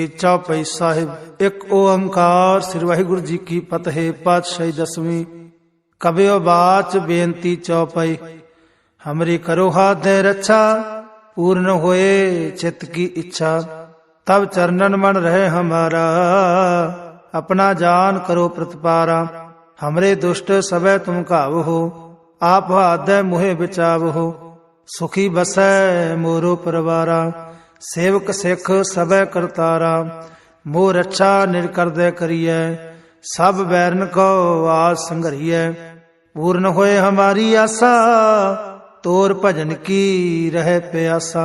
ਚੌਪਈ ਸਾਹਿਬ। ਇੱਕ ਓੰਕਾਰ ਸ੍ਰੀ ਵਾਹਿਗੁਰੂ ਜੀ ਕੀ ਫਤਿਹ। ਪਾਤਸ਼ਾਹੀ ਦਸਵੀਂ। ਕਬਿਓ ਬਾਚ ਬੇਨਤੀ ਚੌਪਈ। ਹਮਰੀ ਕਰੋ ਹਾਥ ਰੱਛਾ, पूर्ण होए चित्त की इच्छा। तब चरणन मन रहे हमारा, अपना जान करो प्रतिपारा। हमरे दुष्ट सबे तुम काव हो, आप हाथ मुहे बिचाव हो। सुखी बसै मोरो परवारा, सेवक सिख सबे करतारा। मोह रक्षा निरकर दे करिए, सब बैरन को आस संघरिए। पूर्ण होए हमारी आशा, तोर भजन की रहे प्यासा।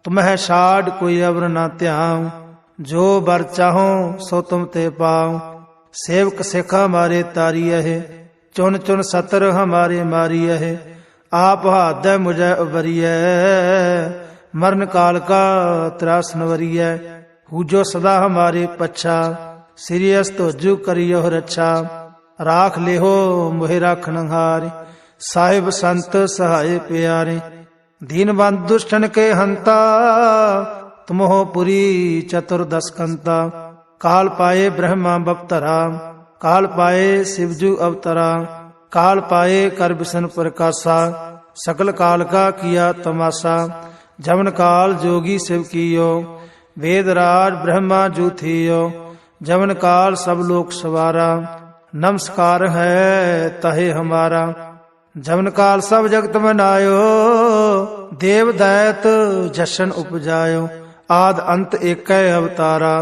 तुम्हें छाड़ कोई अवर न त्याऊं, जो बर चाहो सो तुम ते पाऊं। सेवक सिख हमारे तारिय है, चुन चुन सतर हमारे मारिय है। आप हाथ मुझे उबरिय, मरण काल का त्रास नवरिय। हूजो सदा हमारे पच्छा, सीरियस तोजू करियो रक्षा। राख लेहो मोहे राखन हार, साहिब संत सहाय प्यारे। दीनबंधु दुष्टन के हंता, तुम हो पुरी चतुर्दश कंता। काल पाए ब्रह्मा बपतरा, काल पाए शिवजू अवतरा। काल पाए कर विष्णु प्रकाशा, सकल काल का किया तमाशा। जमन काल जोगी शिव कियो, वेदराज ब्रह्मा जू थियो। जमन काल सब लोक सवारा, नमस्कार है तहे हमारा। जमन काल सब जगत मनायो, देव दैत जशन उपजायो। आद अंत एक अवतारा,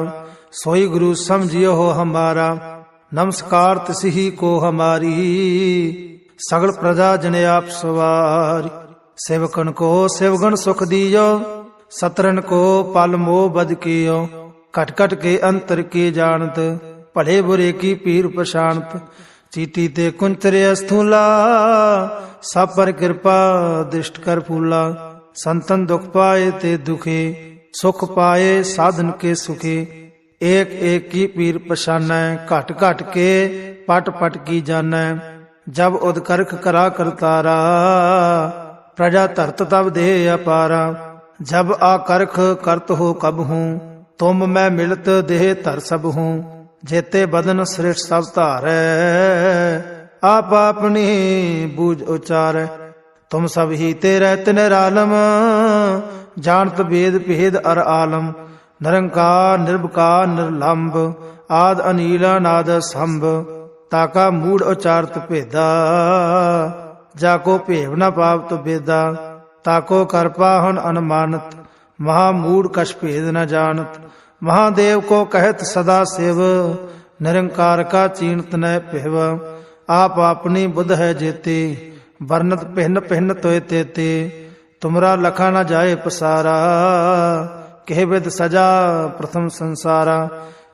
सोई गुरु समझियो हो हमारा। नमस्कार तिसही को हमारी, सगल प्रजा जने आप सवारी। सेवकन को सेवगन सुख दियो, सतरन को पल मोह बद कियो। कट कट के अंतर के जानत, भले बुरे की पीर प्रशांत। चीटी ते कुंचरे स्थूला, सब पर कृपा दृष्ट कर फूला। संतन दुख पाए ते दुखे, सुख पाए साधन के सुखे। एक एक की पीर पशानै, घट घट के पट पट की जानै। जब उदकर्ख करा करतारा, प्रजा धरत तब दे अपारा। जब आकर्ख करत हो कब हूँ, तुम मैं मिलत देह धर सब हूँ। जेते बदन श्रेष्ठ सब धारै, आप अपनी बूझ उचारै। तुम सब ही तेरे निरालम, जानत भेद भेद अर आलम। निरंकार निर्विकार निर्लंब, आद अनील नाद संभ। ताका मूड उचारत भेदा, जाको भेव न पावत बेदा। ताको कर पाहन अनुमानत, महामूड कछ भेद न जानत। महादेव को कहत सदा शिव, निरंकार का चीनत न पिहव। आप अपनी बुध है जेते, वर्णत भिन्न भिन्न तोय तेते। तुमरा लखा न जाए पसारा, कह विद सजा प्रथम संसारा।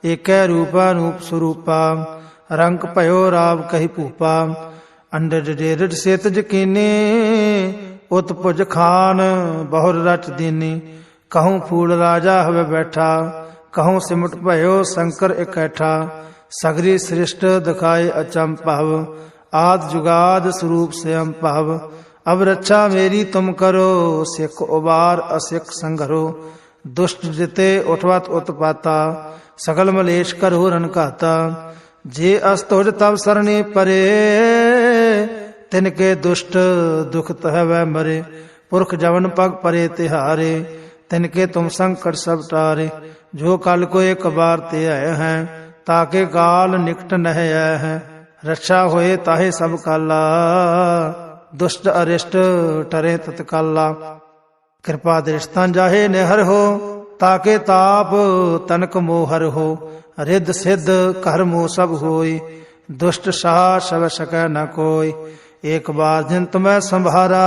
एक रूपा रूप स्वरूपा, रंग भयो राव कही भूपा। अंडर डेरड सेत जकीने, उत्पुज खान बहुर रच दीनी। कहूँ फूल राजा हवे बैठा, कहूँ सिमट भयो शंकर इकैठा। सगरी सृष्ट दिखाए अचंपव, आद जुगाद स्वरूप से अम्पव। अब रक्षा मेरी तुम करो, सिख उबार असिख संघरो। दुष्ट जिते उठवत उत्पाता, सकल मलेश करो रन कहता। जे अस्तुज तब सरणी परे, तिनके दुष्ट दुख तह वह मरे। पुरख जवन पग परे तिहारे, तिनके तुम संकट सब टारे। जो कल को एक बार ते आए हैं, ताके काल निकट नह आए हैं। रक्षा होए ताहे सब काला, दुष्ट अरिष्ट टरे तत्काला। कृपा दृष्टन जाहे निहर हो, ताके ताप तनक मोहर हो। रिद्ध सिद्ध कर मोह सब होय, दुष्ट शाह सब सकै न कोय। एक बार जिन तुम्हें संभारा,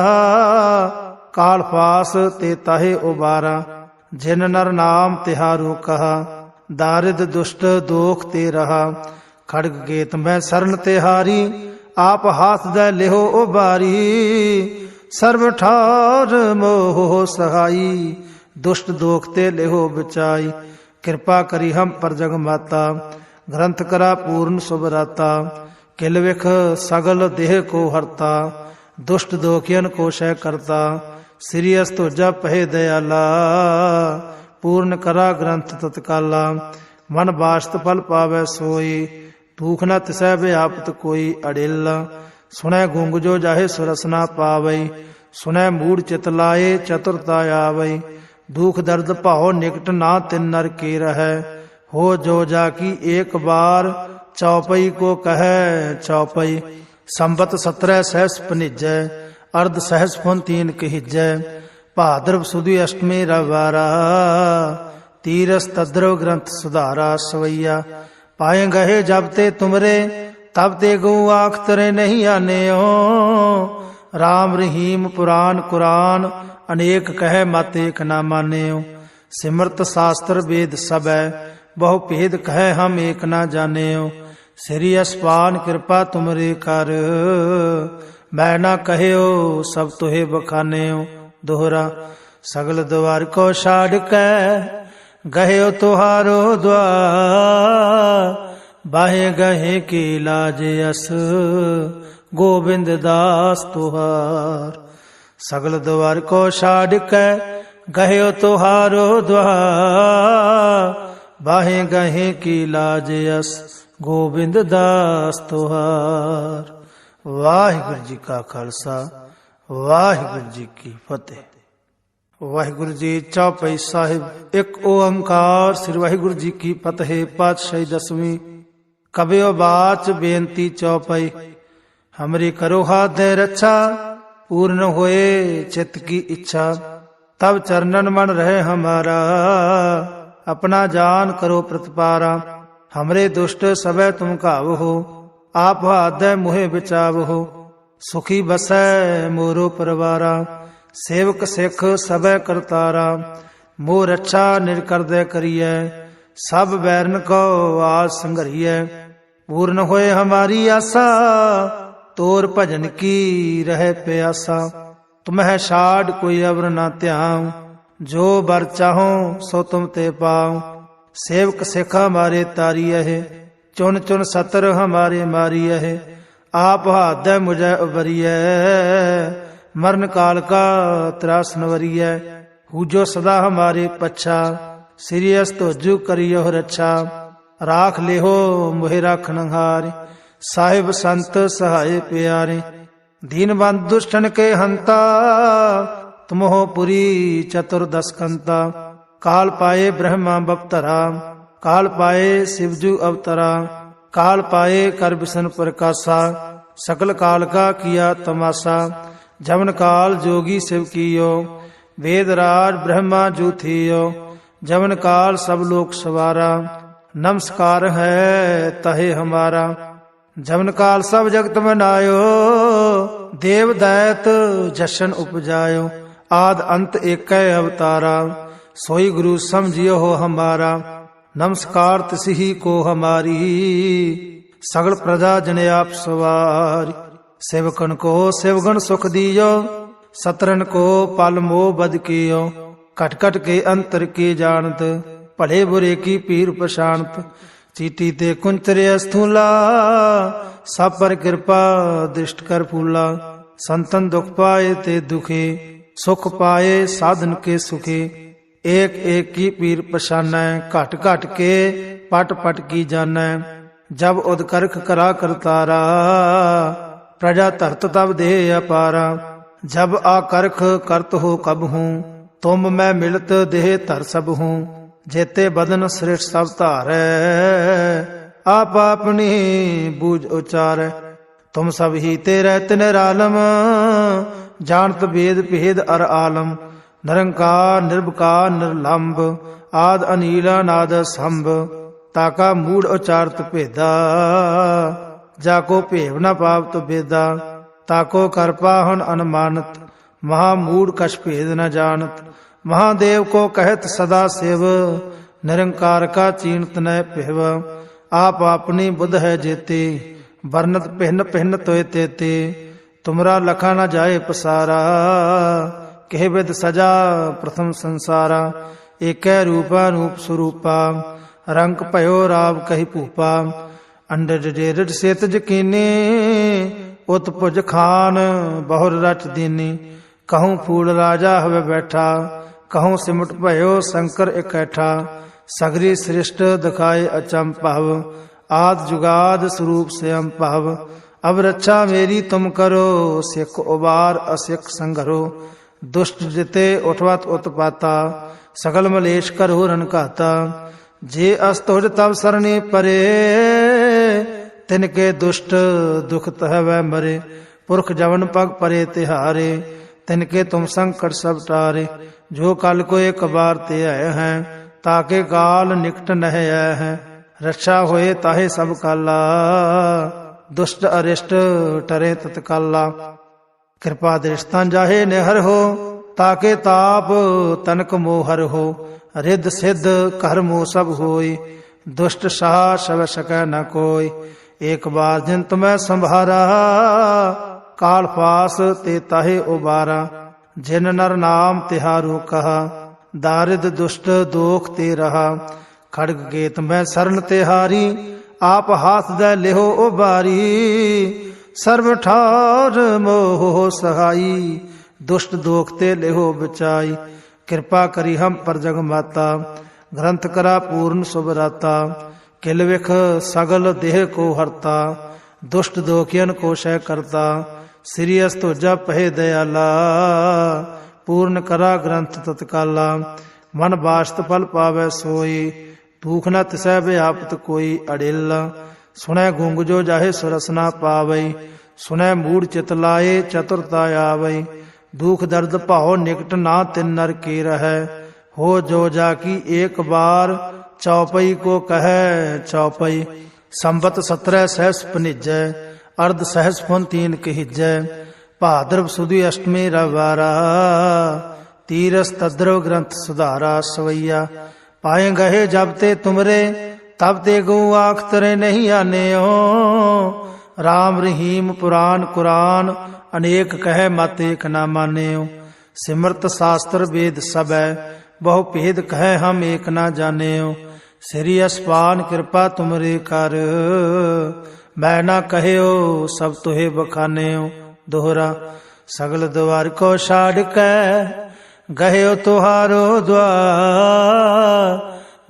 काल पास ते ताहे उबारा। जिन नर नाम तिहारू कहा, दारिद दुष्ट दोख ते रहा। खड़ग गेत में शरण तिहारी, आप हाथ दे लेहो उबारी। सर्व ठार मोह सहाई, दुष्ट दोख ते लेहो बचाई। कृपा करी हम पर जग माता, ग्रंथ करा पूर्ण सुभराता। किल विख सगल देह को हरता, दुष्ट दोखियन को शय करता। श्री अस्तुजा पहे दयाला, ਪੂਰਨ ਕਰਾ ਗ੍ਰੰਥ ਤਤਕਾਲਾ। ਮਨ ਬਾਸਤ ਫਲ ਪਾਵੈ ਸੋਈ, ਭੂਖ ਨ ਤਿਸੈ ਵਿਆਪਤ ਕੋਈ ਅੜਿਲ। ਸੁਣੈ ਗੁੰਗ ਜੋ ਜਾਹੇ ਸੁਰਸਨਾ ਪਾਵਈ, ਸੁਣੈ ਮੂੜ ਚਿਤ ਲਾਏ ਚਤੁਰਤਾ ਆਵਈ। ਦੁਖ ਦਰਦ ਭਾਉ ਨਿਕਟ ਨਾ ਤਿਨ ਨਰ ਕੀ ਰਹੈ, ਹੋ ਜੋ ਜਾ ਕੀ ਏਕ ਬਾਰ ਚੌਪਈ ਕੋ ਕਹੈ ਚੌਪਈ। ਸੰਬਤ 17 ਸਹਿਸ ਪਨਿਜੈ, ਅਰਧ ਸਹਿਸ ਫੁਨ ਤੀਨ ਕਹਿਜੈ। ਭਾਦਰਵ ਸੁਦੀ ਅਸ਼ਟਮੀ ਰਵਾਰਾ, ਤੀਰਸ ਤਦਰਵ ਗ੍ਰੰਥ ਸੁਧਾਰਾ ਸਵਈਆ। ਪਾਏ ਗਏ ਜਬ ਤੇ ਤੁਮਰੇ, ਤਬ ਤੇ ਗਊ ਆਖ ਤਰੇ ਨਹੀਂ ਆਨਿਓ। ਰਾਮ ਰਹੀਮ ਪੁਰਾਨ ਕੁਰਾਨ, ਅਨੇਕ ਕਹਿ ਮਤ ਏਕ ਨਾ ਮਾਨਿਓ। ਸਿਮਰਤ ਸ਼ਾਸਤਰ ਵੇਦ ਸਬੈ, ਬਹੁ ਭੇਦ ਕਹਿ ਹਮ ਏਕ ਨਾ ਜਾਣਿਓ। ਸ੍ਰੀ ਅਸਪਾਨ ਕਿਰਪਾ ਤੁਮਰੇ ਕਰ, ਮੈਂ ਨਾ ਕਹਿਓ ਸਭ ਤੁਹੇ ਬਖਾਨਿਓ। ਦੋਹਰਾ ਸਗਲ ਦਵਾਰ ਕੋ ਛਾੜ ਕੈ, ਗਹਿਓ ਤੁਹਾਰੋ ਦਵਾਰ। ਬਾਹੇ ਗਹੇ ਕੀ ਲਾਜ ਅਸ, ਗੋਬਿੰਦ ਦਾਸ ਤੁਹਾਰ। ਸਗਲ ਦਵਾਰ ਕੋ ਛਾੜ ਕੈ, ਗਹਿਓ ਤੁਹਾਰੋ ਦਵਾਰ। ਬਾਹੇ ਗਹੇ ਕੀ ਲਾਜ ਅਸ, ਗੋਬਿੰਦ ਦਾਸ ਤੁਹਾਰ। ਵਾਹਿਗੁਰੂ ਜੀ ਕਾ ਖਾਲਸਾ, ਵਾਹਿਗੁਰੂ ਜੀ ਕੀ ਫਤਿਹ। ਵਾਹਿਗੁਰੂ ਜੀ ਚੌਪਈ ਸਾਹਿਬ। ਇੱਕ ਓੰਕਾਰ ਸ੍ਰੀ ਵਾਹਿਗੁਰੂ ਜੀ ਕੀ ਫਤਿਹ। ਪਾਤਸ਼ਾਹੀ ਦਸਵੀਂ। ਕਬਿਓ ਬਾਚ ਬੇਨਤੀ ਚੌਪਈ। ਹਮਰੀ ਕਰੋ ਹਾਥ ਰੱਛਾ, ਪੂਰਨ ਹੋਏ ਚਿਤ ਕੀ ਇੱਛਾ। ਤਬ ਚਰਨਨ ਮਨ ਰਹੇ ਹਮਾਰਾ, अपना जान करो प्रतिपारा। हमरे दुष्ट सबे तुम कावहो, आप हाथ मुहे बिचावहो। सुखी बसै मोरो परवारा, सेवक सिख सबे करतारा। मोर रक्षा निरकर दे करिए, सब बैरन को आज संघरिए। पूर्ण होए हमारी आशा, तोर भजन की रहे प्यासा। तुम्हें छाड़ कोई अवर ना त्याऊं, जो बर चाहो सो तुम ते पाओ। सेवक सिख हमारे तारी है, चुन चुन सतर हमारे मारी है। आप हाथ मुझे उबरिय, मरण काल का त्रास नवरिय। हूजो सदा हमारे पच्छा, सीरियस तोजू करियो रक्षा। राख लेहो मोहे राखन हारे, साहिब संत सहाय प्यारे। दीन बंद दुष्टन के हंता, तुमहो पुरी चतुर्दश कंता। काल पाए ब्रह्मा बपतरा, काल पाए शिवजू अवतरा। काल पाए कर विष्णु प्रकाशा, सकल काल का किया तमाशा। जमन काल जोगी शिव कियो, वेद राज ब्रह्मा जू थियो। जमन काल सब लोक सवारा, नमस्कार है तहे हमारा। जमन काल सब जगत मनायो, देव दैत जशन उपजायो। आद अंत एक अवतारा, सोई गुरु समझियो हो हमारा। नमस्कार तिसही को हमारी, सगल प्रजा जन आप सवारी। सेवकन को सेवगन सुख दियो, सतरन को पल मोह बद कियो। कट कट के अंतर की जानत, भले बुरे की पीर पशानत। चीटी ते कुंचरे स्थूला, सब पर कृपा दृष्ट कर फूला। संतन दुख पाए ते दुखे, सुख पाए साधन के सुखे। एक एक की पीर पशानै, घट घट के पट पट की जानै। जब उदकरख करा करतारा, प्रजा धरत तब दे अपारा। जब आकरख करत हो कब हूँ, तुम मैं मिलत देह धर सब हूँ। जेते बदन श्रेष्ठ सब धारै, आप अपनी बूझ उचारै। तुम सब ही तेरे निरालम, जानत भेद भेद अर आलम। निरंकार निर्विकार निर्लंब, आद अनीला नाद संभ। ताका मूड उचारत भेदा, जाको भेव न पावत बेदा। ताको कर पाहन अनुमानत, महामूड कछ भेद न जानत। महादेव को कहत सदा शिव, निरंकार का चीनत न पिव। आप अपनी बुध है जेते, वर्णत भिन्न भिन्न तोय तेते। तुमरा लखा न जाए पसारा, कह विद सजा प्रथम संसारा। एक रूपा रूप स्वरूपा, रंग भयो राव कही भूपा। अंडर डेरड सेत जकीनी, उत्पुज खान बहुर रच दीनी। कहूँ फूल राजा हवे बैठा, कहूँ सिमट भयो शंकर इकट्ठा सगरी सृष्ट दिखाए अचंभव आद जुगाद स्वरूप से अम्भव अब रक्षा मेरी तुम करो सिख उबार असिख संघरो दुष्ट जिते उठवत उत्पाता सकल मलेश करो रन कहता जे अस्तुज तब सरने परे तिनके दुष्ट दुख तह वह मरे पुरख जवन पग परे तिहारे तिनके तुम संकट सब टारे जो कल को एक बार ते आए हैं ताके काल निकट नह आए हैं रक्षा होए ताहे सब काला दुष्ट अरिष्ट टरे तत्काला कृपा दृष्टा जाहे निहर हो ताके ताप तनक मोहर हो रिद सिद्ध कर मोह सब होई दुष्ट साह सब सकै न कोई एक बार जिन तुम्हें संभारा काल पास ते ताहे उबारा जिन नर नाम तिहारू कहा दारिद दुष्ट दोख ते रहा खड़ग गेत में शरण तिहारी आप हाथ दे लेहो उबारी सर्व ठार मोह सहाई दुष्ट दोख ते लेहो बचाई कृपा करी हम पर जग माता ग्रंथ करा पूर्ण सुभराता किल विख सगल देह को हरता दुष्ट दोखियन को शय करता श्री अस्तुजा पहे दयाला पूर्ण करा ग्रंथ तत्काला मन बास्त फल पावै सोई दुख न तिसै व्याप्त कोई अडिल सुनै गुंग जो जाहे सुरस न पावै सुनै मूढ़ चित लाए चतुरता आवै दुख दर्द भाव निकट ना तिन नर के रहै हो जो जाकी एक बार चौपई को कहे चौपई संबत 17 सहस पनिजै अर्ध सहस फुन 3 कहिजै भाद्रव सुदी अष्टमी रवारा तीरस तद्रव ग्रंथ सुधारा सवैया पाए गहे जब ते तुमरे तब ते गौ आख तरे नहीं आने हो राम रहीम पुराण कुरान अनेक कहे मत एक ना माने हो सिमरत शास्त्र वेद सब है बहु भेद कहे हम एक ना जाने हो श्री अस्पान कृपा तुमरे कर मैं ना कहे हो सब तुहे बखाने हो दोहरा सगल द्वार को छाड़ के गहे हो तुहारो द्वार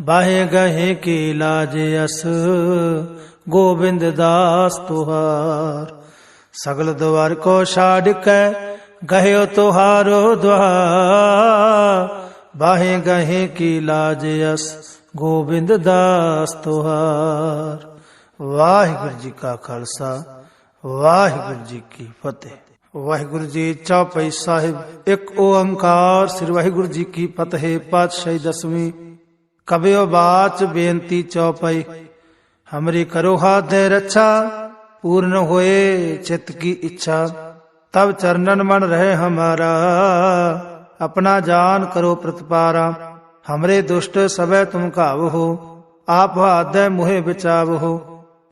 बाहे गहे की लाज यस गोविंद दास तुहार सगल द्वार को छाड़ के गहे हो तुहारो द्वार बाहे गहे की लाज यस गोविंद दास तुहार। वाहिगुरु जी का खालसा वाहिगुरु जी की फतेह। वाहिगुरु जी चौपाई साहिब एक ओंकार श्री वाहिगुरु जी की फतेह। पातशाही 10वीं कबियो बाच बेनती चौपाई। हमरी करो हाथ दे रक्षा पूर्ण होए चित्त की इच्छा तब चरणन मन रहे हमारा अपना जान करो प्रतिपारा। हमरे दुष्ट सबे तुम काव हो आप हाथ दे मुहे बिचाव हो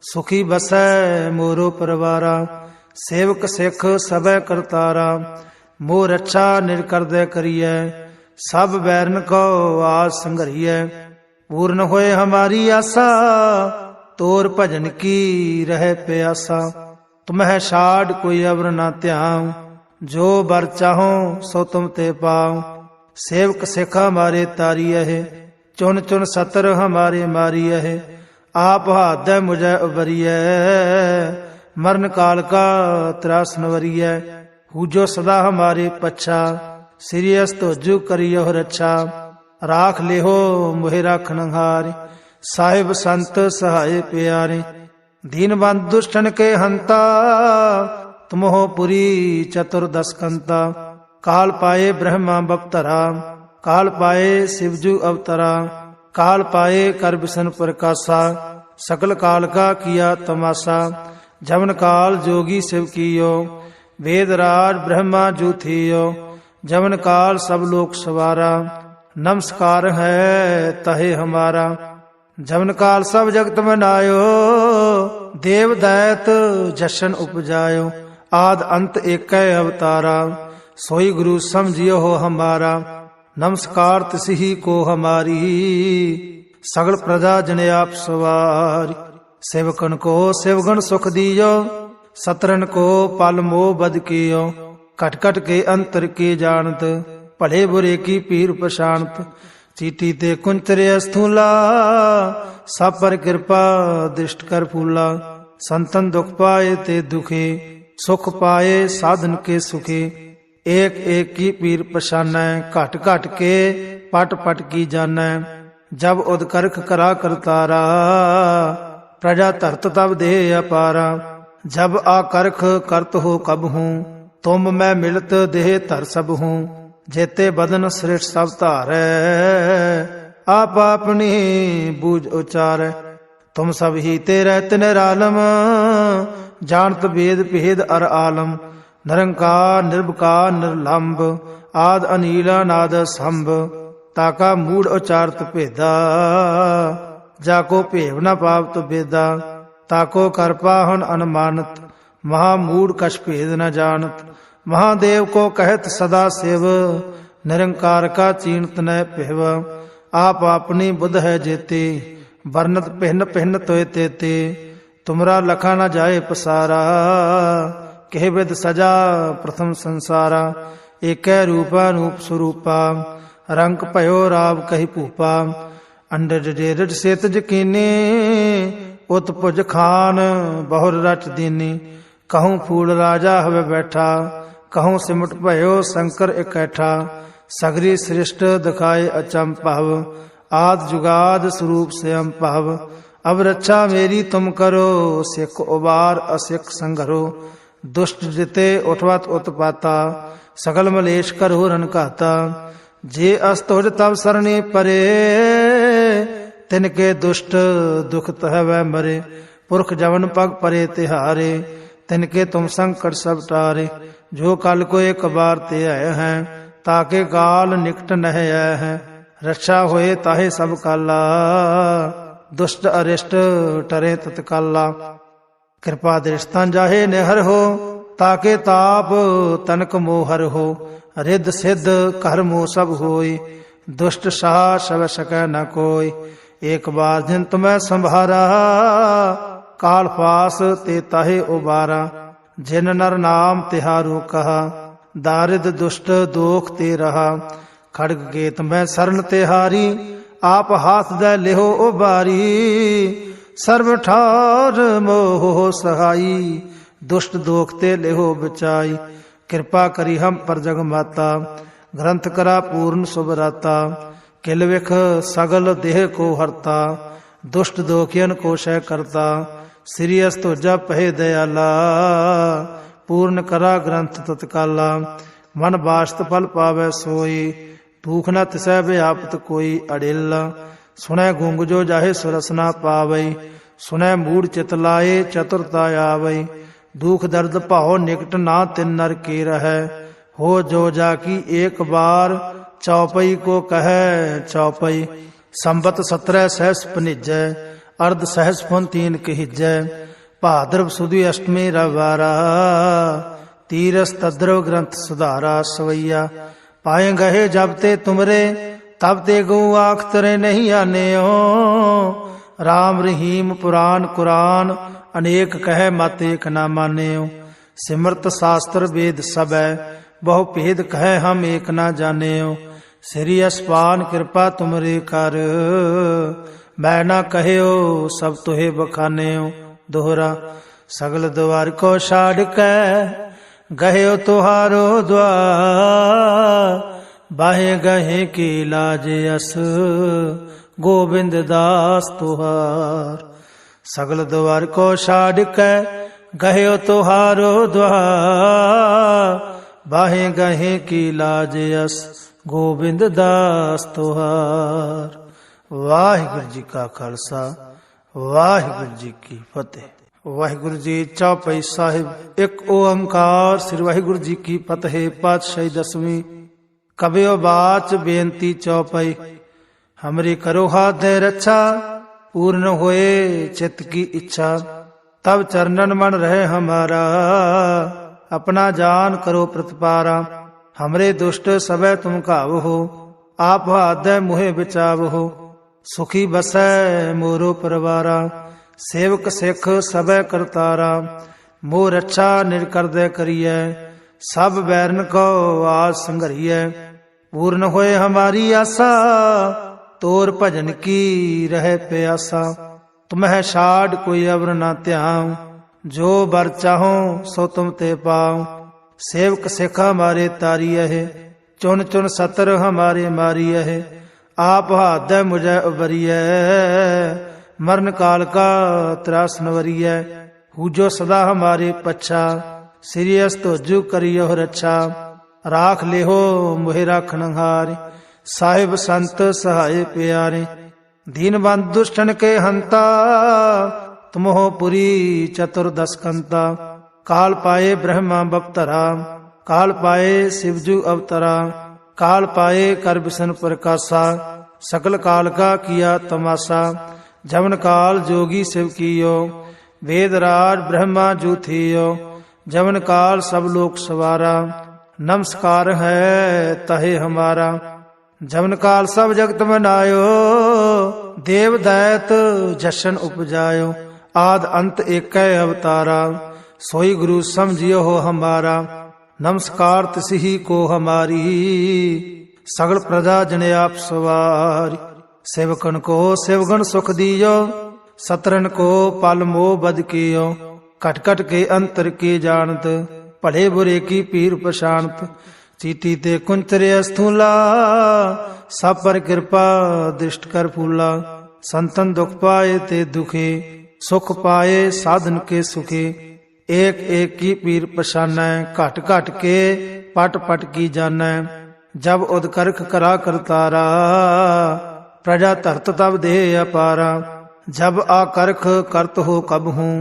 सुखी बसै मोरो परवारा सेवक सिख सबे करतारा मोह रक्षा निरकर दे करिए सब बैरन को आज संघरिए पूर्ण होए हमारी आशा तोर भजन की रहे प्यासा तुम्हें छाड़ कोई अवर ना त्याऊं जो बर चाहो सो तुम ते पाऊं सेवक सिख हमारे तारी है चुन चुन सतर हमारे मारी है आप हाथ मुझे उबरिय मरण काल का त्रास नवरिय हूजो सदा हमारे पच्छा श्री अस्तुजु करियो रक्षा राख ले हो मुहे राखन हारे साहिब संत सहाय प्यारे दीन बंद दुष्टन के हंता तुम हो पुरी चतुर्दश कंता काल पाए ब्रह्मा बप्तरा काल पाए शिवजू अवतरा काल पाए कर विष्णु प्रकाशा सकल काल का किया तमाशा जमन काल जोगी शिव कियो वेदराज ब्रह्मा जू थियो जमन काल सब लोक सवारा नमस्कार है तहे हमारा जमन काल सब जगत मनायो देव दैत जशन उपजायो आद अंत एक अवतारा सोई गुरु समझियो हो हमारा नमस्कार तिसही को हमारी सगल प्रजा जने आप सवारी सेवकन को सेवगन सुख दियो सतरन को पल मोह बद कियो कट कट के अंतर के जानत ਭਲੇ ਬੁਰੇ ਕੀ ਪੀਰ ਪਛਾਣਤ। ਚੀਟੀ ਤੇ ਕੁੰਚਰਿਆ ਸਥੂਲਾ, ਸਭ ਪਰ ਕਿਰਪਾ ਦ੍ਰਿਸ਼ਟ ਕਰ ਫੂਲਾ। ਸੰਤਨ ਦੁਖ ਪਾਏ ਤੇ ਦੁਖੇ, ਸੁਖ ਪਾਏ ਸਾਧਨ ਕੇ ਸੁਖੇ। ਏਕ ਏਕ ਕੀ ਪੀਰ ਪਛਾਨੈ, ਘਟ ਘਟ ਕੇ ਪਟ ਪਟ ਕੀ ਜਾਣੈ। ਜਬ ਉਦ ਕਰਖ ਕਰਾ ਕਰਤਾਰਾ, ਪ੍ਰਜਾ ਧਰਤ ਤਬ ਦੇਹ ਅਪਾਰਾ। ਜਬ ਆ ਕਰਖ ਕਰਤ ਹੋ ਕਬ ਹੂੰ, ਤੁਮ ਮੈਂ ਮਿਲਤ ਦੇਹ ਧਰ ਸਭ ਹੂੰ। ਜੇਤੇ ਬਦਨ ਸ੍ਰਿਸ਼ਟ ਸਭ ਧਾਰੈ, ਆਪ ਆਪਣੀ ਬੂਝ ਉਚਾਰੈ। ਤੁਮ ਸਭ ਹੀ ਤੇ ਰਹਿਤ ਨਿਰਾਲਮ, ਜਾਣਤ ਭੇਦ ਭੇਦ ਅਰ ਆਲਮ। ਨਿਰੰਕਾਰ ਨਿਰਭਕਾਰ ਨਿਰਲੰਭ, ਆਦ ਅਨੀਲ ਅਨਾਦ ਸੰਭ। ਤਾਕਾ ਮੂੜ ਉਚਾਰਤ ਭੇਦਾ, ਜਾ ਕੋ ਭੇਵ ਨ ਪਾਵਤ ਬੇਦਾ। ਤਾਕੋ ਕਰ ਪਾਹਨ ਅਨਮਾਨਤ, ਮਹਾ ਮੂੜ ਕਛ ਭੇਦ ਨ ਜਾਣਤ। ਮਹਾਦੇਵ ਕੋ ਕਹਿਤ ਸਦਾ ਸਿਵ, ਨਿਰੰਕਾਰ ਕਾ ਚੀਨਤ ਨੈ ਭਿਵ। ਆਪ ਆਪਣੀ ਬੁੱਧ ਹੈ ਜੇਤੇ, ਵਰਨਤ ਭਿੰਨ ਭਿੰਨ ਤੋਏ ਤੇਤੇ। ਤੁਮਰਾ ਲਖਾ ਨ ਜਾਏ ਪਸਾਰਾ, ਕਹਿ ਵਿਦ ਸਜਾ ਪ੍ਰਥਮ ਸੰਸਾਰਾ। ਏਕੈ ਰੂਪਾ ਰੂਪ ਸਰੂਪਾ, ਰੰਗ ਭਇਓ ਰਾਵ ਕਹੀ ਭੂਪਾ। ਅੰਡਜ ਡੇਰਜ ਸੇਤਜ ਕੀਨੀ, ਉਤ ਭੁਜ ਖਾਨ ਬਹੁਰ ਰਚ ਦੀਨੀ। ਕਹੂੰ ਫੂਲ ਰਾਜਾ ਹਵੇ ਬੈਠਾ, ਕਹੂੰ ਸਿਮਟ ਭਇਓ ਸ਼ੰਕਰ ਇਕੈਠਾ। ਸਗਰੀ ਸ੍ਰਿਸ਼ਟ ਦਿਖਾਏ ਅਚੰਭਵ, ਆਦ ਜੁਗਾਦ ਸਰੂਪ ਸਿਅਮ ਭਵ। ਅਬ ਰੱਛਾ ਮੇਰੀ ਤੁਮ ਕਰੋ, ਸਿੱਖ ਉਬਾਰ ਅਸਿੱਖ ਸੰਘਰੋ। ਦੁਸ਼ਟ ਜਿਤੇ ਉਠਵਤ ਉਤਪਾਤਾ, ਸਗਲ ਮਲੇਸ਼ ਕਰੋ ਰਨ ਘਾਤਾ। ਜੇ ਅਸਤੁਜ ਤਬ ਸਰਣੀ ਪਰੇ, ਤਿਨਕੇ ਦੁਸ਼ਟ ਦੁਖ ਤਹਵੈ ਮਰੇ। ਪੁਰਖ ਜਵਨ ਪਗ ਪਰੇ ਤਿਹਾਰੇ, ਤਿਨਕੇ ਤੁਮ ਸੰਕਟ ਸਭ ਟਾਰੇ। ਜੋ ਕਲ ਕੋ ਇੱਕ ਬਾਰ ਤੇ ਆਏ ਹੈ, ਤਾਕੇ ਕਾਲ ਨਿਕਟ ਨਹਿ ਆਏ ਹੈ। ਰੱਛਾ ਹੋਏ ਤਾਹੇ ਸਭ ਕਾਲਾ, ਦੁਸ਼ਟ ਅਰਿਸ਼ਟ ਟਰੇ ਤਤਕਾਲਾ। ਕਿਰਪਾ ਦ੍ਰਿਸ਼ਤਾਂ ਜਾਹੇ ਨਿਹਰ ਹੋ, ਤਾਕੇ ਤਾਪ ਤਨਕ ਮੋਹਰ ਹੋ। ਰਿੱਧ ਸਿੱਧ ਘਰ ਮੋਹ ਸਭ ਹੋਈ, ਦੁਸ਼ਟ ਸਾਹ ਸਵ ਸਕੈ ਨ ਕੋਈ। ਏਕ ਬਾਰ ਜਿਨ ਤੁਮੈ ਸੰਭਾਰਾ, ਕਾਲ ਫਾਸ ਤੇ ਤਾਹੇ ਉਬਾਰਾ। ਜਿਨ ਨਰ ਨਾਮ ਤਿਹਾਰੂ ਕਹਾ, ਦਾਰਿਦ ਦੁਸ਼ਟ ਦੋਖ ਤੇ ਰਹਾ। ਖੜਗ ਕੇਤ ਮੈਂ ਸਰਨ ਤਿਹਾਰੀ, ਆਪ ਹਾਥ ਦੈ ਲਿਹੋ ਉਬਾਰੀ। ਸਰਬ ਠਾਰ ਮੋਹ ਸਹਾਈ, ਦੁਸ਼ਟ ਦੋਖ ਤੇ ਲਿਹੋ ਬਚਾਈ। ਕਿਰਪਾ ਕਰੀ ਹਮ ਪਰ ਜਗ ਮਾਤਾ, ਗ੍ਰੰਥ ਕਰਾ ਪੂਰਨ ਸੁਭਰਾਤਾ। ਕਿਲ ਵਿਖ ਸਗਲ ਦੇਹ ਕੋ ਹਰਤਾ, ਦੁਸ਼ਟ ਦੋਖੀਨ ਕੋ ਸ਼ੈ ਕਰਤਾ। ਸ੍ਰੀ ਅਸਤੋਜਾ ਪਹਿ ਦਇਆਲਾ, ਪੂਰਨ ਕਰਾ ਗ੍ਰੰਥ ਤਤਕਾਲਾ। ਮਨ ਬਾਸ਼ਤ ਫਲ ਪਾਵੈ ਸੋਈ, ਭੂਖ ਨ ਤਿਸੈ ਵਿਆਪਤ ਕੋਈ ਅੜਿਲ। ਸੁਣੈ ਗੁੰਗ ਜੋ ਜਾਹੇ ਸੁਰਸ ਨਾ ਪਾਵਈ, ਸੁਣੈ ਮੂੜ ਚਿਤ ਲਾਏ ਚਤੁਰਤਾ ਆਵਈ। ਦੁਖ ਦਰਦ ਭਾਉ ਨਿਕਟ ਨਾ ਤਿਨ ਨਰ ਕੀ ਰਹੈ, ਹੋ ਜੋ ਜਾ ਕੀ ਏਕ ਬਾਰ। ਚੌਪਈ ਕੋ ਕਹੈ ਚੌਪਈ, ਸੰਬਤ 17 ਸਹਿਸ ਭਨਿਜੈ। ਅਰਧ ਸਹਿਸ ਪੁਨ ਤੀਨ ਕਹਿਜੈ, ਭਾਦਰਵ ਸੁਦੀ ਅਸ਼ਟਮੀ ਰਵਾਰਾ। ਤੀਰਸ ਤਦਰਵ ਗ੍ਰੰਥ ਸੁਧਾਰਾ ਸਵਈਆ। ਪਾਏ ਗਏ ਜਬ ਤੇ ਤੁਮਰੇ, ਤਬ ਤੇ ਗਊ ਆਖ ਤਰੇ ਨਹੀਂ ਆਨਿਓ। ਰਾਮ ਰਹੀਮ ਪੁਰਾਨ ਕੁਰਾਨ, ਅਨੇਕ ਕਹਿ ਮਤ ਏਕ ਨਾ ਮਾਨਿਓ। ਸਿਮਰਤ ਸ਼ਾਸਤਰ ਵੇਦ ਸਬੈ, ਬਹੁ ਭੇਦ ਕਹਿ ਹਮ ਏਕ ਨਾ ਜਾਣਿਓ। ਸ੍ਰੀ ਅਸਪਾਨ ਕਿਰਪਾ ਤੁਮਰੇ ਕਰ, ਮੈਂ ਨਾ ਕਹਿਓ ਸਭ ਤੁਹੇ ਬਖਾਨਿਓ। ਦੋਹਰਾ ਸਗਲ ਦੁਆਰ ਕੋ ਛਾੜ ਕੈ, ਗਹਿਓ ਤੁਹਾਰੋ ਦੁਆਰ। ਬਾਹੇ ਗਹੇ ਕੀ ਲਾਜ ਅਸ, ਗੋਬਿੰਦ ਦਾਸ ਤੁਹਾਰ। ਸਗਲ ਦੁਆਰ ਕੋ ਛਾੜ ਕੈ, ਗਹਿਓ ਤੁਹਾਰੋ ਦੁਆਰ। ਬਾਹੇ ਗਹੇ ਕੀ ਲਾਜ ਅਸ, ਗੋਬਿੰਦ ਦਾਸ ਤੁਹਾਰ। ਵਾਹਿਗੁਰੂ ਜੀ ਕਾ ਖਾਲਸਾ, ਵਾਹਿਗੁਰੂ ਜੀ ਕੀ ਫਤਿਹ। ਵਾਹਿਗੁਰੂ ਜੀ ਚੌਪਈ ਸਾਹਿਬ। ਇੱਕ ਓੰਕਾਰ ਸ੍ਰੀ ਵਾਹਿਗੁਰੂ ਜੀ ਕੀ ਫਤਿਹ। ਪਾਤਸ਼ਾਹੀ ਦਸਵੀਂ। ਕਬਿਓ ਬਾਚ ਬੇਨਤੀ ਚੌਪਈ। ਹਮਰੀ ਕਰੋ ਹਾਥ ਦੇ ਰੱਛਾ, ਪੂਰਨ ਹੋਏ ਚਿਤ ਕੀ ਇੱਛਾ। ਤਬ ਚਰਨਨ ਮਨ ਰਹੇ ਹਮਾਰਾ, ਆਪਣਾ ਜਾਨ ਕਰੋ ਪ੍ਰਤਪਾਰਾ। ਹਮਰੇ ਦੁਸ਼ਟ ਸਭੈ ਤੁਮ ਘਾਵਹੋ, ਆਪ ਹਾਦੈ ਮੁਹਿ ਬਚਾਵਹੋ। ਸੁਖੀ ਬਸੈ ਮੋਰੋ ਪਰਵਾਰਾ, ਸੇਵਕ ਸਿੱਖ ਸਭੈ ਕਰਤਾਰਾ। ਮੋਹ ਰੱਛਾ ਨਿਜ ਕਰਦੈ ਕਰੀਐ, ਸਭ ਬੈਰਨ ਕੋ ਆਸ ਸੰਘਰੀਐ। पूर्ण होए हमारी आशा, तोर भजन की रहे प्यासा। तुम्हें छाड़ कोई अवर न ध्यान, जो बर चाहो सो तुम ते पाओ। सेवक सिख हमारे तारी है, चुन चुन सतर हमारे मारी है। आप हाथ मुझे उबरिय, मरण काल का त्रास नवरिय। हूजो सदा हमारे पच्छा, सीरियस तोजू करियो रक्षा। राख लेहो मोहे राखन हारे, साहिब संत सहाय प्यारे। दीन बंद दुष्टन के हंता, तुमहो पुरी चतुर्दश कंता। काल पाए ब्रह्मा बपतरा, काल पाए शिवजू अवतरा। काल पाए कर विष्णु प्रकाशा, सकल काल का किया तमाशा। जवन काल जोगी शिव कियो, वेदराज ब्रह्मा जू थियो। जवन काल सब लोक सवारा, नमस्कार है तहे हमारा। जवन काल सब जगत बनायो, देव दैत जशन उपजायो। आद अंत एक अवतारा, सोई गुरु समझियो हो हमारा। नमस्कार तिसही को हमारी, सगल प्रजा जने आप सवारी। सेवकन को सेवगण सुख दियो, सतरन को पल मोह बद कियो। कट कट के अंतर के जानत, भले बुरे की पीर प्रशांत। चीटी ते कुंचरे स्थूला, सब पर कृपा दृष्ट कर फूला। संतन दुख पाए ते दुखे, सुख पाए साधन के सुखे। एक एक की पीर पशानै, घट घट के पट पट की जानै। जब उदकर्ख करा करतारा, प्रजा धरत तब दे अपारा। जब आकर्ख करत हो कब हूँ,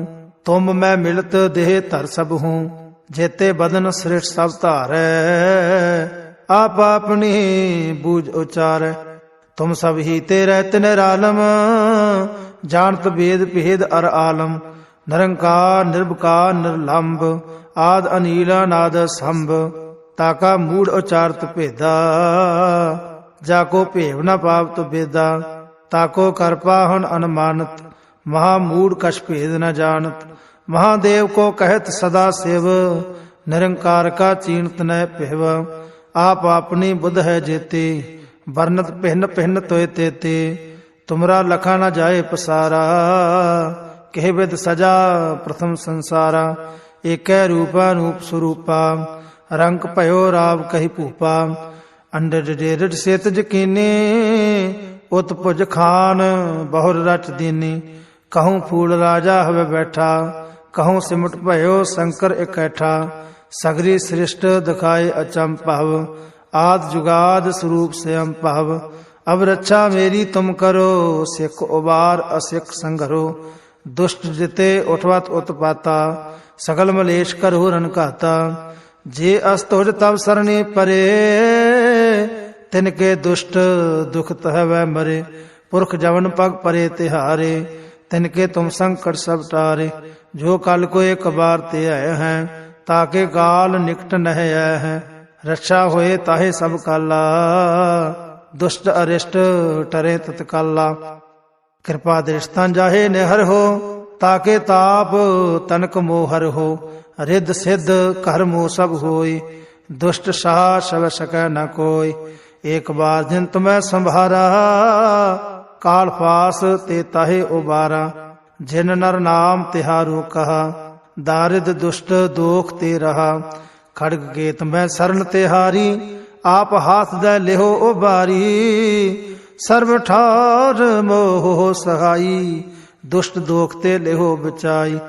तुम मैं मिलत देह धर सब हूँ। जेते बदन श्रेष्ठ सब धारै, आप अपनी बूझ उचारै। तुम सब ही तेरे निरालम, जानत वेद भेद अर आलम। निरंकार निर्विकार निर्लंब, आद अनील अनाद संभ। ताका मूड उचारत भेदा, जाको भेव न पावत बेदा। ताको कर पाहन अनुमानत, महामूड कछ भेद न जानत। महादेव को कहत सदा शिव, निरंकार का चीनत न पिहव। आप अपनी बुध है जेते, वर्णत भिन्न भिन्न तोय तेते। तुमरा लखा न जाए पसारा, कह विद सजा प्रथम संसारा। एक रूपा रूप स्वरूपा, रंग भयो राव कही भूपा। अंडर डेरड सेत जकीने, उत्पुज खान बहुर रच दीनी। कहूँ फूल राजा हवे बैठा, कहूँ सिमट भयो शंकर इकैठा। सगरी सृष्ट दिखाए अचंपव, आद जुगाद स्वरूप से अम्पव। अब रक्षा मेरी तुम करो, सिख उबार असिख संघरो। दुष्ट जिते उठवत उत्पाता, सकल मलेश करो रन कहता। जे अस्तुज तब सरणी परे, तिनके दुष्ट दुख तह वह मरे। पुरख जवन पग परे तिहारे, तिनके तुम संकट सब टारे। जो कल को एक बार ते आए हैं, ताके काल निकट नह आए हैं। रक्षा होए ताहे सब काला, दुष्ट अरिष्ट टरे तत्काला। कृपा दृष्टन जाहे निहर हो, ताके ताप तनक मोहर हो। रिद्ध सिद्ध कर मोह सब होय, दुष्ट साह सब सकै न कोय। एक बार जिन तुम्हें संभारा, काल फास ते ताहे उबारा। जिन नर नाम तिहारो कहा, दारिद दुष्ट दोख ते रहा। खड़ग गेत में शरण तिहारी, आप हाथ दे लेहो उबारी। सर्व ठार मोह सहाई, दुष्ट दोख ते लेहो बचाई।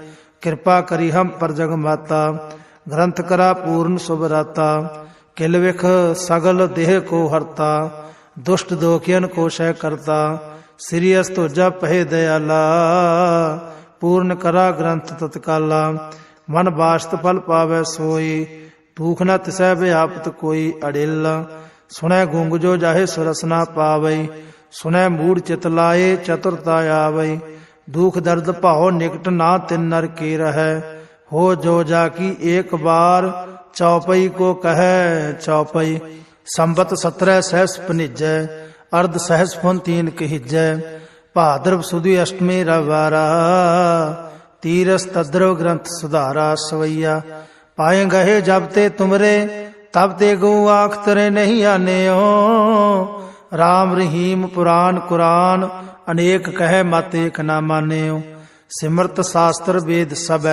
कृपा करी हम पर जग माता, ग्रंथ करा पूर्ण सुभराता। किल विख सगल देह को हरता, दुष्ट दोखियन को शय करता। श्री अस्तुजा पहे दयाला, पूर्ण करा ग्रंथ तत्काला। मन बास्त फल पावै सोई, दुख न तिसै व्याप्त कोई अड़िल। सुनै गुंग जो जाहे सुरस न पावै, सुनै मूड चित लाए चतुरता आवै। दुख दर्द भाव निकट ना तिन नर के रहै, हो जो जाकी एक बार चौपई को कहे चौपई। संबत 17 सहस पनिजै, अर्ध सहस फुन 3 कहिजै। भाद्रव सुदी अष्टमी रविवारा, तीरस तद्रव ग्रंथ सुधारा सवैया। पाए गहे जब ते तुमरे, तब ते गो आख तरे नहीं आनेओ। राम रहीम पुराण कुरान अनेक कहे मत एक ना मानेओ। सिमरत शास्त्र वेद सब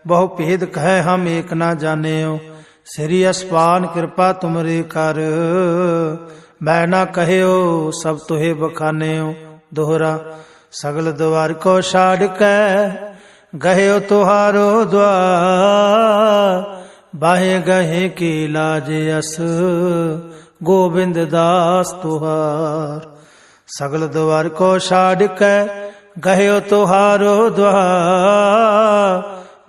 बहु भेद कहे हम एक ना जानेओ। श्री अस्पान कृपा तुमरे कर मैं ना कहो सब तुहे बखानेओ। दोहरा सगल द्वार को छाड़ के गहे तुहारो द्वार। बाहे गहे की लाज अस गोविंद दास तुहार। सगल द्वार को छाड़ के गहे तुहारो द्वार।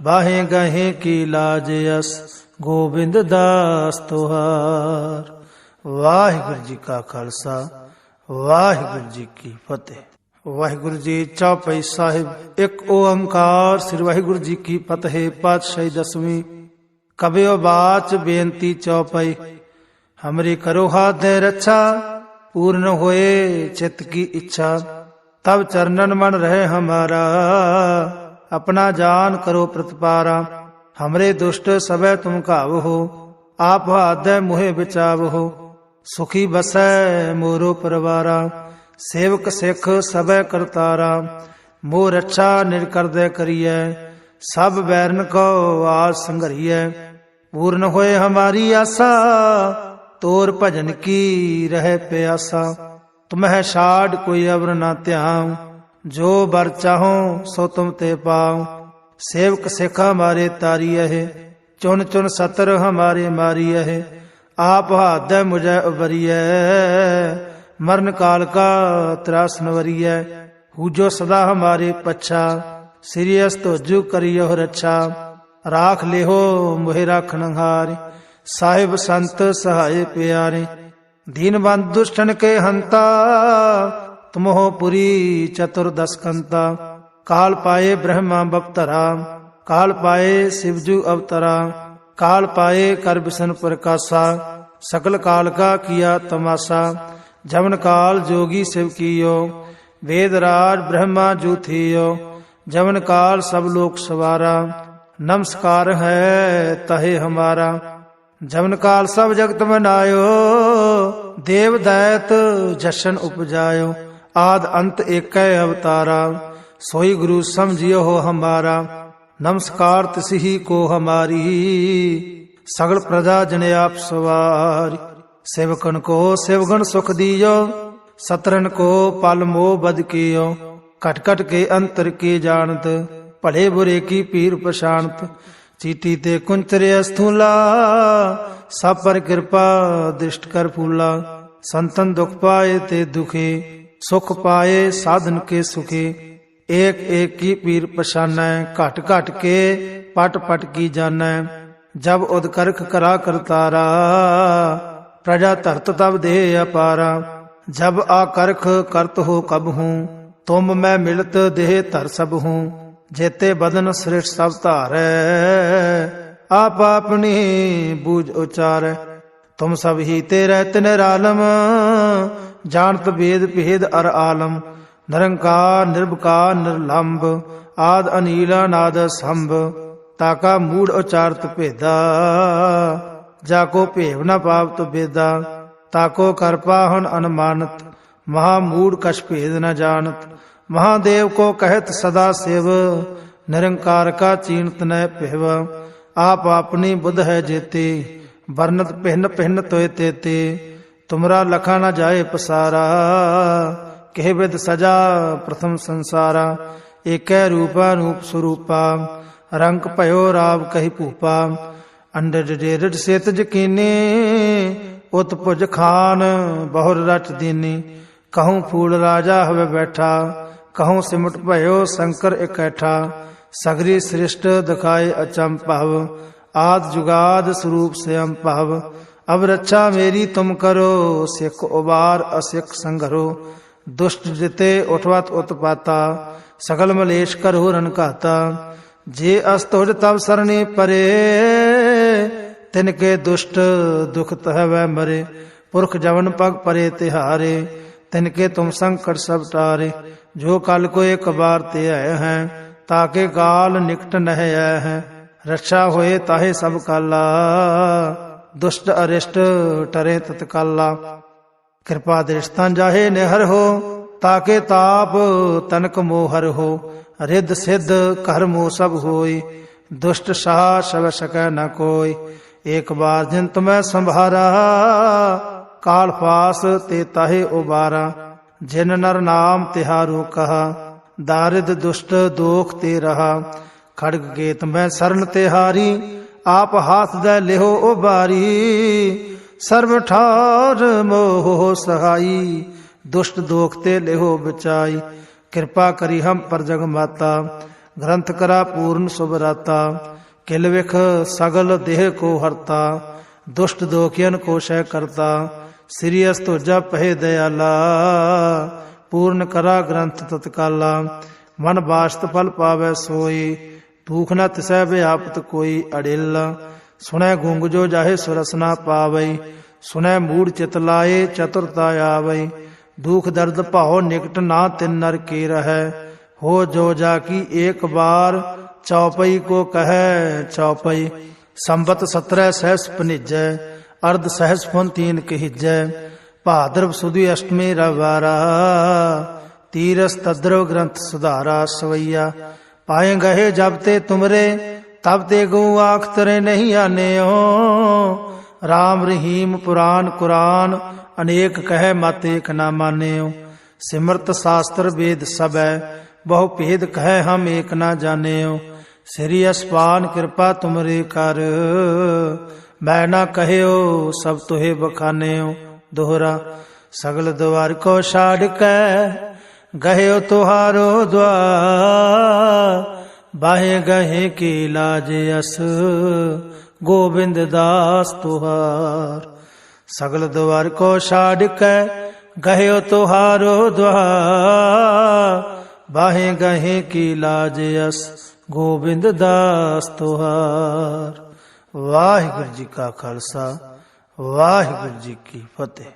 बाहे गहे की लाज अस गोविंद दास तुहार। वाहिगुरु जी का खालसा वाहिगुरु जी की फतेह। वाहिगुरु जी चौपाई साहिब एक ओंकार श्री वाहिगुरु जी की फतेह। पातशाही दसवीं कबियो बाच बेनती चौपाई। हमरी करो हाथ रक्षा पूर्ण होए चित्त की इच्छा। तब चरणन मन रहे हमारा अपना जान करो प्रतिपारा। हमरे दुष्ट सबे तुम काव हो आप हाथ मुहे बिचाव हो। सुखी बसै मोरो परवारा सेवक सिख सबे करतारा। मोह रक्षा निरकर दे करिए सब बैरन को आस संघरिए। पूर्ण होए हमारी आशा तोर भजन की रहे प्यासा। तुम्हें छाड़ कोई अवर ना त्याऊं जो बर चाहो सो तुम ते पाऊं। सेवक सिख हमारे तारी है चुन चुन सतर हमारे मारी है। आप हाथ मुझे उबरिए मरण काल का त्रास नवरिय। हूजो सदा हमारे पच्छा सीरियस तो जू करियो रक्षा। राख लेहो मोहे राखन हारे साहिब संत सहाय प्यारे। दीन बंद दुष्टन के हंता तुम हो पुरी चतुर्दश कंता। काल पाए ब्रह्मा बपतरा काल पाए शिवजू अवतरा। काल पाए कर बिशन प्रकाशा सकल काल का किया तमाशा। जमन काल जोगी शिव कियो वेदराज ब्रह्मा जूथियो। जमन काल सब लोक सवारा नमस्कार है तहे हमारा। जमन काल सब जगत मनायो देव दैत जशन उपजायो। आद अंत एक अवतारा सोई गुरु समझियो हो हमारा। नमस्कार तिसही को हमारी सगल प्रजा जने आप सवारी। सेवकन को सेवगण सुख दियो सतरन को पल मोह बद कियो। कट कट के अंतर के जानत भले बुरे की पीर प्रशांत। चीटी ते कुंचरे स्थूला सब पर कृपा दृष्ट कर फूला। संतन दुख पाए ते दुखे सुख पाए साधन के सुखे। एक एक की पीर पशानै घट घट के पट पट की जानै। जब उदकरख करा करतारा प्रजा धरत तब दे अपारा। जब आकरख करत हो कब हूँ तुम मैं मिलत देह धर सब हूँ। जेते बदन श्रेष्ठ सब धारै आप अपनी बूझ उचारै। तुम सब ही तेरे तिनिरालम जानत भेद भेद अर आलम। निरंकार निर्विकार निर्लंब आद अनीला नाद संभ। ताका मूड उचारत भेदा जाको भेव न पावत बेदा। ताको कर पाहन अनुमानत महामूड कछ भेद न जानत। महादेव को कहत सदा शिव निरंकार का चीनत न पिहव। आप अपनी बुध है जेते वर्णत पिहन पिहन तोय तेते। तुमरा लखा न जाए पसारा कह विद सजा प्रथम संसारा। एक रूपा रूप स्वरूपा रंग भयो राव कही भूपा। अंडर डेरड सेत जकीने उत्पुज खान बहुर रच दीनी। कहूँ फूल राजा हवे बैठा कहूँ सिमट भयो शंकर इकैठा। सगरी सृष्ट दिखाए अचंपव आद जुगाद स्वरूप से अम्पव। अब रक्षा मेरी तुम करो सिख उबार असिख संघरो। दुष्ट जिते उठवत उत्पाता सकल मलेश करो रन कहता। जे अस्तुज तब सरणी परे तिनके दुष्ट दुख तह वह मरे। पुरख जवन पग परे तिहारे तिनके तुम संकट सब टारे। जो कल को एक बार ते आए हैं ताके काल निकट नह आए हैं। रक्षा होए ताहे सब काला ਦੁਸ਼ਟ ਅਰਿਸ਼ਟ ਟਰੇ ਤਤਕਾਲਾ। ਕਿਰਪਾ ਦ੍ਰਿਸ਼ਟਾਂ ਜਾਹੇ ਨਿਹਰ ਹੋ, ਤਾਕੇ ਤਾਪ ਤਨਕ ਮੋਹਰ ਹੋ। ਰਿੱਧ ਸਿੱਧ ਘਰ ਮੋਹ ਸਭ ਹੋਈ, ਦੁਸ਼ਟ ਸਾਹ ਸਭ ਸਕੈ ਨ ਕੋਈ। ਏਕ ਬਾਰ ਜਿਨ ਤੁਮੈ ਸੰਭਾਰਾ, ਕਾਲ ਫਾਸ ਤੇ ਤਾਹੇ ਉਬਾਰਾ। ਜਿਨ ਨਰ ਨਾਮ ਤਿਹਾਰੂ ਕਹਾ, ਦਾਰਿਦ ਦੁਸ਼ਟ ਦੋਖ ਤੇ ਰਹਾ। ਖੜਗ ਕੇਤ ਮੈਂ ਸਰਨ ਤਿਹਾਰੀ, ਆਪ ਹਾਥ ਦੈ ਲਿਹੋ ਉਬਾਰੀ। ਸਰਬ ਠਾਰ ਮੋਹ ਸਹਾਈ, ਦੁਸ਼ਟ ਦੋਖ ਤੇ ਲਿਹੋ ਬਚਾਈ। ਕਿਰਪਾ ਕਰੀ ਹਮ ਪਰ ਜਗ ਮਾਤਾ, ਗ੍ਰੰਥ ਕਰਾ ਪੂਰਨ ਸੁਭਰਾਤਾ। ਕਿਲ ਵਿਖ ਸਗਲ ਦੇਹ ਕੋ ਹਰਤਾ, ਦੁਸ਼ਟ ਦੋਖੀਨ ਕੋ ਸ਼ੈ ਕਰਤਾ। ਸ੍ਰੀ ਅਸ ਤੁਜਾ ਪਹਿ ਦਇਆਲਾ, ਪੂਰਨ ਕਰਾ ਗ੍ਰੰਥ ਤਤਕਾਲਾ। ਮਨ ਬਾਸਤ ਫਲ ਪਾਵੈ ਸੋਈ, ਭੂਖ ਨ ਤਿਸੈ ਵਿਆਪਤ ਕੋਈ ਅੜਿਲ। ਸੁਣੈ ਗੁੰਗ ਜੋ ਜਾਹੇ ਸੁਰਸ ਨਾ ਪਾਵਈ, ਸੁਣੈ ਮੂੜ ਚਿਤ ਲਾਏ ਚਤੁਰਤਾ ਆਵਈ। ਦੁਖ ਦਰਦ ਭਾਉ ਨਿਕਟ ਨਾ ਤਿਨ ਨਰ ਕੀ ਰਹੈ, ਹੋ ਜੋ ਜਾ ਕੀ ਏਕ ਬਾਰ। ਚੌਪਈ ਕੋ ਕਹੈ ਚੌਪਈ, ਸੰਬਤ 17 ਸਹਿਸ ਪਨਿਜੈ। ਅਰਧ ਸਹਿਸ ਫੁਨ ਤੀਨ ਕਹਿਜੈ, ਭਾਦਰਵ ਸੁਦੀ ਅਸ਼ਟਮੀ ਰਵਾਰਾ। ਤੀਰਸ ਤਦਰਵ ਗ੍ਰੰਥ ਸੁਧਾਰਾ ਸਵਈਆ। ਪਾਏ ਗਏ ਜਬ ਤੇ ਤੁਮਰੇ, ਤਬ ਤੇ ਗਊ ਆਖ ਤਰੇ ਨਹੀਂ ਆਨਿਓ। ਰਾਮ ਰਹੀਮ ਪੁਰਾਨ ਕੁਰਾਨ, ਅਨੇਕ ਕਹਿ ਮਤ ਏਕ ਨਾ ਮਾਨਿਓ। ਸਿਮਰਤ ਸ਼ਾਸਤਰ ਵੇਦ ਸਭੈ, ਬਹੁ ਭੇਦ ਕਹਿ ਹਮ ਏਕ ਨਾ ਜਾਣਿਓ। ਸ੍ਰੀ ਅਸਪਾਨ ਕਿਰਪਾ ਤੁਮਰੇ ਕਰ, ਮੈਂ ਨਾ ਕਹਿਓ ਸਭ ਤੁਹੇ ਬਖਾਨਿਓ। ਦੋਹਰਾ ਸਗਲ ਦਵਾਰ ਕੋ ਛਾੜ ਕੈ, ਗਹਿਓ ਤੁਹਾਰੋ ਦਵਾਰ। ਬਾਹੇ ਗਹੇ ਕੀ ਲਾਜ ਅਸ, ਗੋਬਿੰਦ ਦਾਸ ਤੁਹਾਰ। ਸਗਲ ਦਵਾਰ ਕੋ ਛਾੜ ਕੈ, ਗਹਿਓ ਤੁਹਾਰੋ ਦਵਾਰ। ਬਾਹੇ ਗਹੇ ਕੀ ਲਾਜ ਅਸ, ਗੋਬਿੰਦ ਦਾਸ ਤੁਹਾਰ। ਵਾਹਿਗੁਰੂ ਜੀ ਕਾ ਖਾਲਸਾ, ਵਾਹਿਗੁਰੂ ਜੀ ਕੀ ਫਤਿਹ।